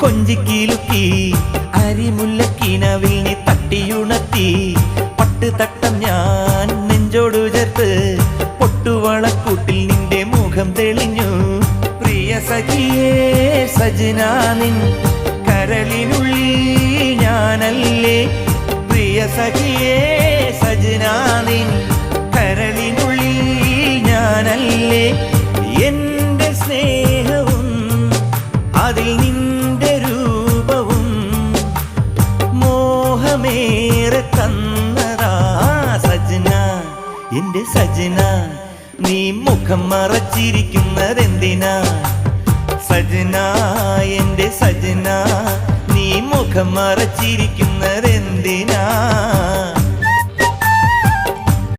കൊഞ്ചിക്കിലുക്കി അരിമുല്ലക്കിനവിൽ നീ തട്ടിയുണർത്തി പട്ടുതട്ടം ഞാൻ നെഞ്ചോടു ചേർത്ത് പൊട്ടുവളക്കൂട്ടിൽ നിന്റെ മുഖം തെളിഞ്ഞു. പ്രിയ സഖിയേ സജനാ നിൻ കരളിനുള്ളിൽ ഞാനല്ലേ. പ്രിയ സഖിയേ സജനാ നിൻ കരളിനുള്ളിൽ ഞാനല്ലേ. എന്റെ സ്നേഹവും അതിൽ നിന്റെ രൂപവും മോഹമേറെ തന്നതാ സജന. എന്റെ സജന നീ മുഖം മറച്ചിരിക്കുന്നതെന്തിനാ സജന. എന്റെ സജന നീ മുഖം മറച്ചിരിക്കുന്നതെന്തിനാ.